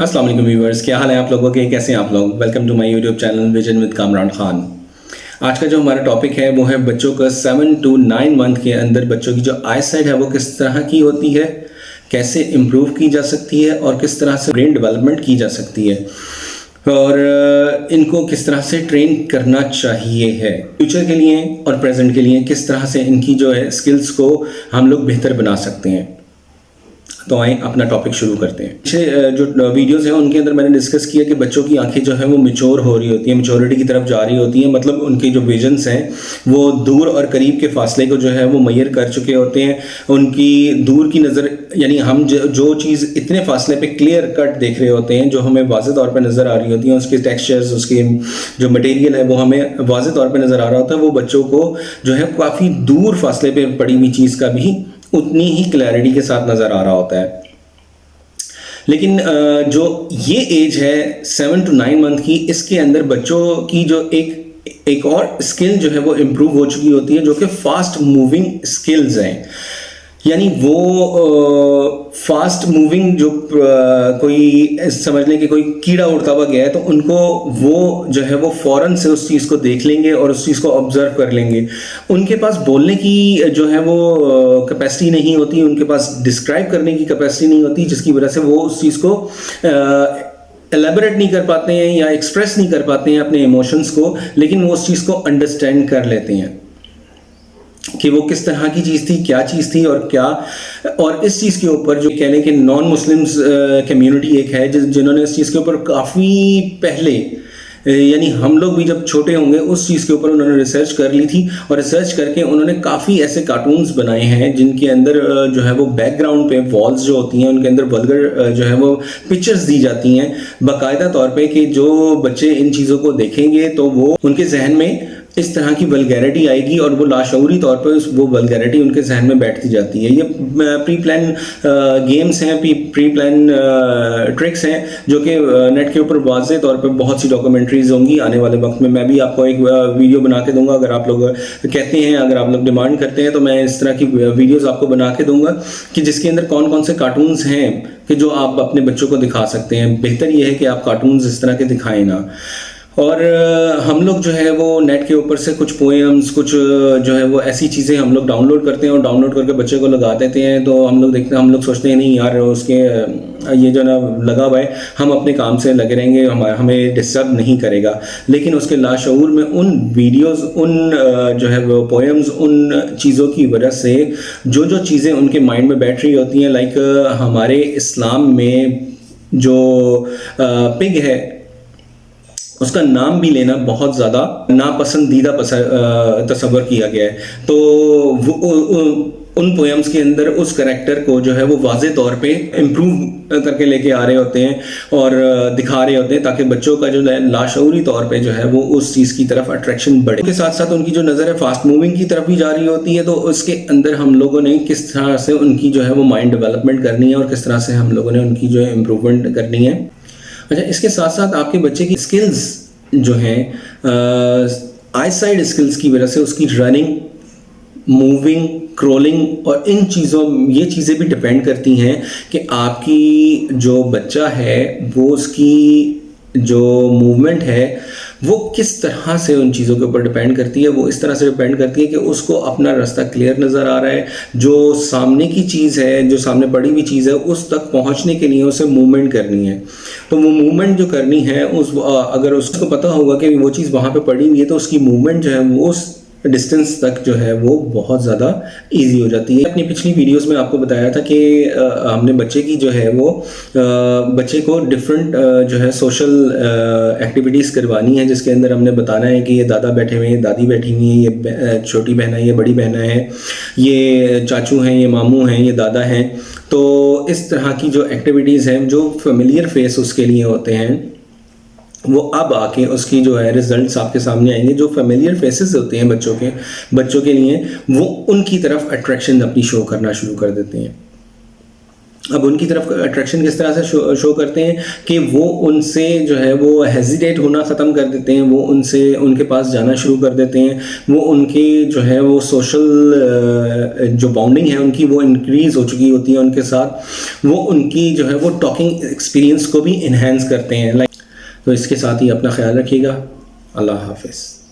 अस्सलाम वालेकुम व्यूअर्स, क्या हाल है आप लोगों के? कैसे हैं आप लोग? Welcome to my YouTube channel Vision with Kamran Khan. आज का जो हमारा टॉपिक है वो है बच्चों का 7 to 9 मंथ के अंदर बच्चों की जो आई साइट है वो किस तरह की होती है, कैसे इम्प्रूव की जा सकती है और किस तरह से ब्रेन डेवलपमेंट की जा सकती है और इनको किस तरह से ट्रेन करना चाहिए है फ्यूचर के लिए और प्रेजेंट के लिए, किस तरह से इनकी जो है स्किल्स को हम लोग बेहतर बना सकते हैं। तो आए अपना टॉपिक शुरू करते हैं। पिछले जो वीडियोस हैं उनके अंदर मैंने डिस्कस किया कि बच्चों की आंखें जो है वो मैच्योर हो रही होती हैं, मैच्योरिटी की तरफ जा रही होती हैं, मतलब उनके जो विजन्स हैं वो दूर और करीब के फासले को जो है वो मैयर कर चुके होते हैं। उनकी दूर की नज़र, यानी हम जो चीज़ इतने फासले पे क्लियर कट देख रहे होते हैं, जो हमें वाज़ेह तौर पर नज़र आ रही होती हैं, उसके टेक्सचर्स, उसके जो मटेरियल है वो हमें वाज़ेह तौर पर नज़र आ रहा होता है, वो बच्चों को जो है काफ़ी दूर फासले पे पड़ी हुई चीज़ का भी उतनी ही क्लैरिटी के साथ नज़र आ रहा होता है। लेकिन जो ये एज है 7 to 9 मंथ की, इसके अंदर बच्चों की जो एक और स्किल जो है वो इम्प्रूव हो चुकी होती है, जो कि फास्ट मूविंग स्किल्स हैं। यानी वो फास्ट मूविंग जो कोई समझ लें कि कोई कीड़ा उड़ता हुआ गया है तो उनको वो जो है वो फ़ौरन से उस चीज़ को देख लेंगे और उस चीज़ को ऑब्जर्व कर लेंगे। उनके पास बोलने की जो है वो कैपेसिटी नहीं होती, उनके पास डिस्क्राइब करने की कैपेसिटी नहीं होती, जिसकी वजह से वो उस चीज़ को एलेबोरेट नहीं कर पाते हैं या एक्सप्रेस नहीं कर पाते हैं अपने इमोशंस को, लेकिन वो उस चीज़ को अंडरस्टैंड कर लेते हैं कि वो किस तरह की चीज़ थी, क्या चीज़ थी और क्या। और इस चीज़ के ऊपर जो कह लें कि नॉन मुस्लिम्स कम्युनिटी एक है जिन्होंने इस चीज़ के ऊपर काफ़ी पहले, यानी हम लोग भी जब छोटे होंगे उस चीज़ के ऊपर उन्होंने रिसर्च कर ली थी और रिसर्च करके उन्होंने काफ़ी ऐसे कार्टून्स बनाए हैं जिनके अंदर जो है वो बैकग्राउंड पे वॉल्स जो होती हैं उनके अंदर वल्गर जो है वो पिक्चर्स दी जाती हैं बाकायदा तौर पे, कि जो बच्चे इन चीज़ों को देखेंगे तो वो उनके जहन में इस तरह की वल्गैरिटी आएगी और वो लाशऊरी तौर पर वो वल्गैरिटी उनके जहन में बैठती जाती है। ये प्री प्लान गेम्स हैं, प्री प्लान ट्रिक्स हैं जो कि नेट के ऊपर वाज़ेह तौर पर बहुत सी डॉक्यूमेंट्रीज होंगी आने वाले वक्त में। मैं भी आपको एक वीडियो बना के दूंगा, अगर आप लोग कहते हैं, अगर आप लोग डिमांड करते हैं तो मैं इस तरह की वीडियोज़ आपको बना के दूंगा कि जिसके अंदर कौन कौन से कार्टून्स हैं कि जो आप अपने बच्चों को दिखा सकते हैं। बेहतर यह है कि आप कार्टून्स इस तरह के दिखाएं ना। और हम लोग जो है वो नेट के ऊपर से कुछ पोएम्स, कुछ जो है वो ऐसी चीज़ें हम लोग डाउनलोड करते हैं और डाउनलोड करके बच्चे को लगा देते हैं। तो हम लोग देखते हैं, हम लोग सोचते हैं नहीं यार उसके ये जो ना लगा हुआ है, हम अपने काम से लगे रहेंगे, हमें डिस्टर्ब नहीं करेगा। लेकिन उसके लाशऊर में उन वीडियोस, उन जो है वो पोएम्स, उन चीज़ों की वजह से जो जो चीज़ें उनके माइंड में बैठ रही होती हैं, लाइक हमारे इस्लाम में जो पिग है उसका नाम भी लेना बहुत ज़्यादा नापसंदीदा तस्वर किया गया है। तो उन पोएम्स के अंदर उस करेक्टर को जो है वो वाज़ेह तौर पे इम्प्रूव करके लेके आ रहे होते हैं और दिखा रहे होते हैं ताकि बच्चों का जो लाशऊरी तौर पे जो है वो उस चीज़ की तरफ अट्रैक्शन बढ़े। उसके साथ साथ उनकी जो नज़र है फास्ट मूविंग की तरफ भी जा रही होती है। तो उसके अंदर हम लोगों ने किस तरह से उनकी जो है वो माइंड डेवलपमेंट करनी है और किस तरह से हम लोगों ने उनकी जो है इम्प्रूवमेंट करनी है। अच्छा, इसके साथ साथ आपके बच्चे की स्किल्स जो हैं आई साइड स्किल्स की वजह से उसकी रनिंग, मूविंग, क्रोलिंग और इन चीज़ों, ये चीज़ें भी डिपेंड करती हैं कि आपकी जो बच्चा है वो उसकी जो मूवमेंट है वो किस तरह से उन चीज़ों के ऊपर डिपेंड करती है। वो इस तरह से डिपेंड करती है कि उसको अपना रास्ता क्लियर नज़र आ रहा है, जो सामने की चीज़ है, जो सामने पड़ी हुई चीज़ है, उस तक पहुंचने के लिए उसे मूवमेंट करनी है। तो वो मूवमेंट जो करनी है अगर उसको पता होगा कि वो चीज़ वहाँ पे पड़ी हुई है तो उसकी मूवमेंट जो है वो उस डिस्टेंस तक जो है वो बहुत ज़्यादा इजी हो जाती है। अपनी पिछली वीडियोस में आपको बताया था कि हमने बच्चे की जो है वो बच्चे को डिफरेंट जो है सोशल एक्टिविटीज़ करवानी है, जिसके अंदर हमने बताना है कि ये दादा बैठे हुए हैं, दादी बैठी हुई हैं, ये छोटी बहन है, ये बड़ी बहन है, ये चाचू हैं, ये मामू हैं, ये दादा हैं। तो इस तरह की जो एक्टिविटीज़ हैं, जो फेमिलियर फेस उसके लिए होते हैं, वो अब आके उसकी जो है रिजल्ट्स आपके सामने आएंगे। जो फेमिलियर फेसेस होते हैं बच्चों के लिए, वो उनकी तरफ अट्रैक्शन अपनी शो करना शुरू कर देते हैं। अब उनकी तरफ अट्रैक्शन किस तरह से शो करते हैं कि वो उनसे जो है वो हेजिटेट होना ख़त्म कर देते हैं, वो उनसे उनके पास जाना शुरू कर देते हैं, वो उनकी जो है वो सोशल जो बॉन्डिंग है उनकी वो इंक्रीज़ हो चुकी होती है उनके साथ, वो उनकी जो है वो टॉकिंग एक्सपीरियंस को भी इन्हेंस करते हैं। तो इसके साथ ही अपना ख्याल रखिएगा। अल्लाह हाफिज़।